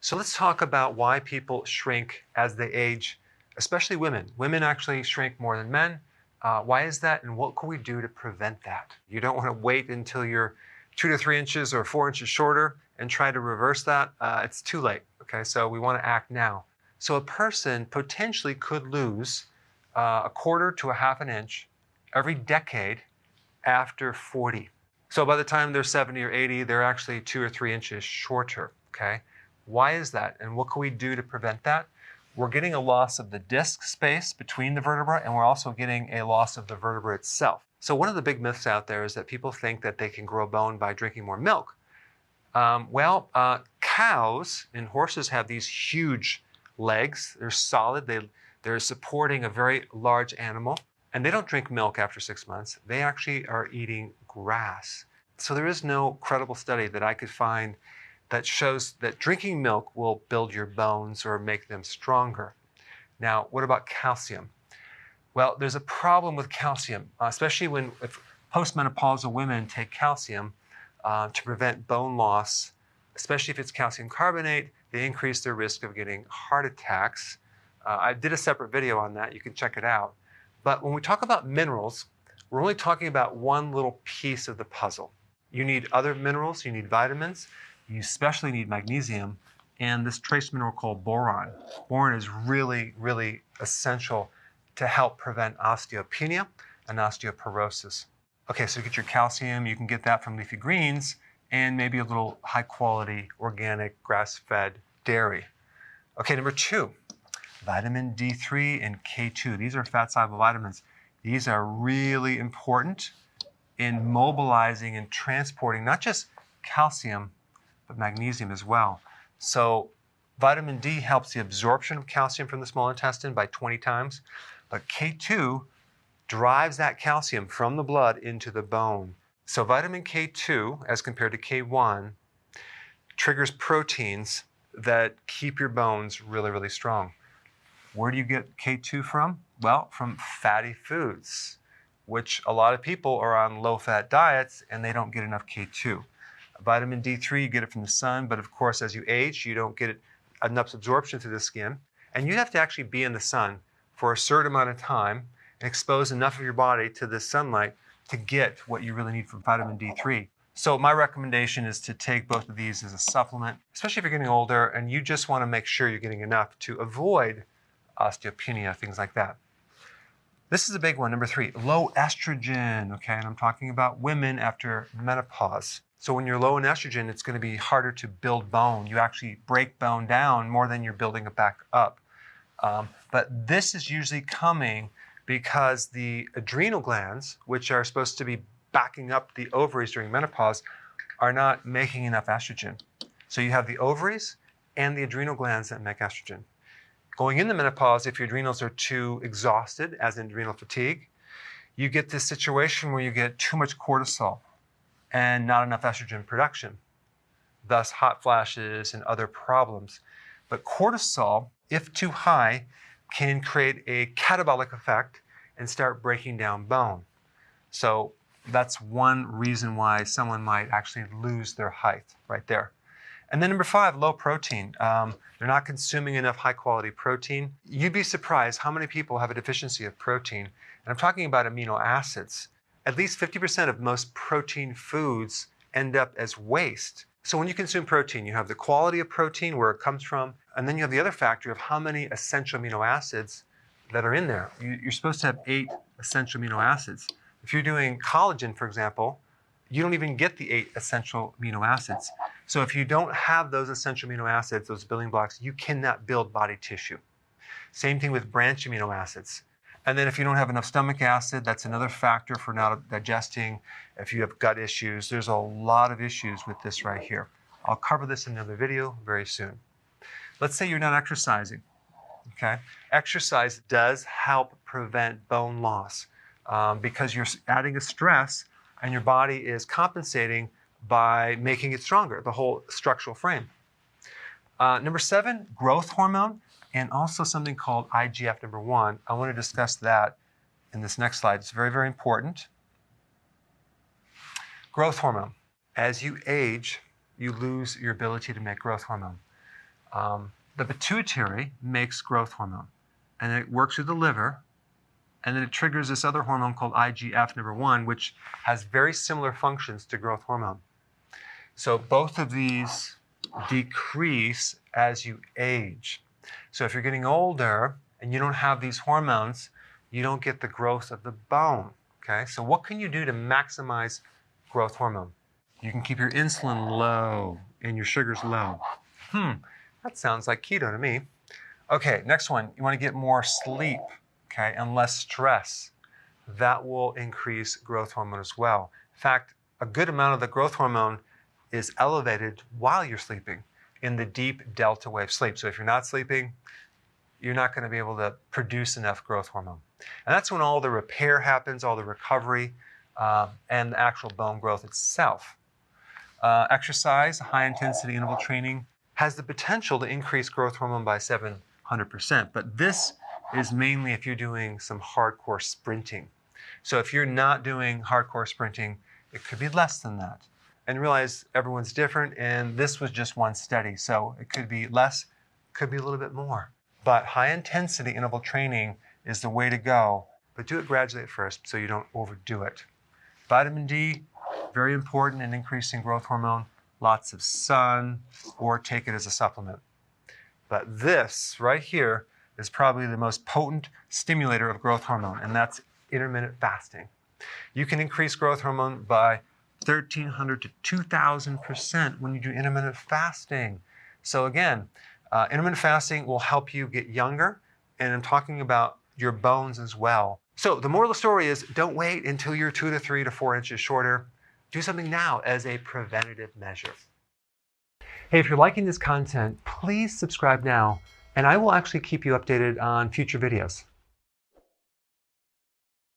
So let's talk about why people shrink as they age, especially women. Women actually shrink more than men. Why is that, and what can we do to prevent that? You don't want to wait until you're 2 to 3 inches or 4 inches shorter and try to reverse that. It's too late, okay? So we want to act now. So a person potentially could lose a quarter to a half an inch every decade after 40. So by the time they're 70 or 80, they're actually 2 or 3 inches shorter, okay? Why is that, and what can we do to prevent that? We're getting a loss of the disc space between the vertebra, and we're also getting a loss of the vertebra itself. So one of the big myths out there is that people think that they can grow bone by drinking more milk. Cows and horses have these huge legs. They're solid. They're supporting a very large animal. And they don't drink milk after 6 months. They actually are eating grass. So there is no credible study that I could find that shows that drinking milk will build your bones or make them stronger. Now, what about calcium? Well, there's a problem with calcium, especially if postmenopausal women take calcium to prevent bone loss, especially if it's calcium carbonate. They increase their risk of getting heart attacks. I did a separate video on that. You can check it out. But when we talk about minerals, we're only talking about one little piece of the puzzle. You need other minerals, you need vitamins, you especially need magnesium, and this trace mineral called boron. Boron is really, really essential to help prevent osteopenia and osteoporosis. Okay, so you get your calcium, you can get that from leafy greens, and maybe a little high quality, organic, grass-fed dairy. Okay, number 2. Vitamin D3 and K2. These are fat-soluble vitamins. These are really important in mobilizing and transporting not just calcium, but magnesium as well. So vitamin D helps the absorption of calcium from the small intestine by 20 times, but K2 drives that calcium from the blood into the bone. So vitamin K2, as compared to K1, triggers proteins that keep your bones really, really strong. Where do you get K2 from? Well, from fatty foods, which a lot of people are on low-fat diets and they don't get enough K2. Vitamin D3, you get it from the sun, but of course, as you age, you don't get enough absorption through the skin. And you have to actually be in the sun for a certain amount of time and expose enough of your body to the sunlight to get what you really need from vitamin D3. So my recommendation is to take both of these as a supplement, especially if you're getting older and you just want to make sure you're getting enough to avoid osteopenia, things like that. This is a big one, number 3, low estrogen, okay? And I'm talking about women after menopause. So when you're low in estrogen, it's going to be harder to build bone. You actually break bone down more than you're building it back up. But this is usually coming because the adrenal glands, which are supposed to be backing up the ovaries during menopause, are not making enough estrogen. So you have the ovaries and the adrenal glands that make estrogen. Going into menopause, if your adrenals are too exhausted, as in adrenal fatigue, you get this situation where you get too much cortisol and not enough estrogen production, thus hot flashes and other problems. But cortisol, if too high, can create a catabolic effect and start breaking down bone. So that's one reason why someone might actually lose their height right there. And then number 5, low protein. They're not consuming enough high-quality protein. You'd be surprised how many people have a deficiency of protein. And I'm talking about amino acids. At least 50% of most protein foods end up as waste. So when you consume protein, you have the quality of protein, where it comes from, and then you have the other factor of how many essential amino acids that are in there. You're supposed to have 8 essential amino acids. If you're doing collagen, for example, you don't even get the 8 essential amino acids. So if you don't have those essential amino acids, those building blocks, you cannot build body tissue. Same thing with branch amino acids. And then if you don't have enough stomach acid, that's another factor for not digesting. If you have gut issues, there's a lot of issues with this right here. I'll cover this in another video very soon. Let's say you're not exercising, okay? Exercise does help prevent bone loss because you're adding a stress and your body is compensating by making it stronger, the whole structural frame. Number 7, growth hormone, and also something called IGF-1. I want to discuss that in this next slide. It's very, very important. Growth hormone. As you age, you lose your ability to make growth hormone. The pituitary makes growth hormone, and it works through the liver, and then it triggers this other hormone called IGF number 1, which has very similar functions to growth hormone. So both of these decrease as you age. So if you're getting older and you don't have these hormones, you don't get the growth of the bone. Okay, so what can you do to maximize growth hormone? You can keep your insulin low and your sugars low. That sounds like keto to me. Okay, next one. You want to get more sleep, okay, and less stress. That will increase growth hormone as well. In fact, a good amount of the growth hormone is elevated while you're sleeping in the deep delta wave sleep. So if you're not sleeping, you're not going to be able to produce enough growth hormone. And that's when all the repair happens, all the recovery, and the actual bone growth itself. Exercise, high-intensity interval training, has the potential to increase growth hormone by 700%. But this is mainly if you're doing some hardcore sprinting. So if you're not doing hardcore sprinting, it could be less than that. And realize everyone's different, and this was just one study. So it could be less, could be a little bit more. But high-intensity interval training is the way to go, but do it gradually at first so you don't overdo it. Vitamin D, very important in increasing growth hormone. Lots of sun, or take it as a supplement. But this right here is probably the most potent stimulator of growth hormone, and that's intermittent fasting. You can increase growth hormone by 1,300 to 2,000% when you do intermittent fasting. So again, intermittent fasting will help you get younger, and I'm talking about your bones as well. So the moral of the story is, don't wait until you're 2 to 3 to 4 inches shorter. Do something now as a preventative measure. Hey, if you're liking this content, please subscribe now, and I will actually keep you updated on future videos.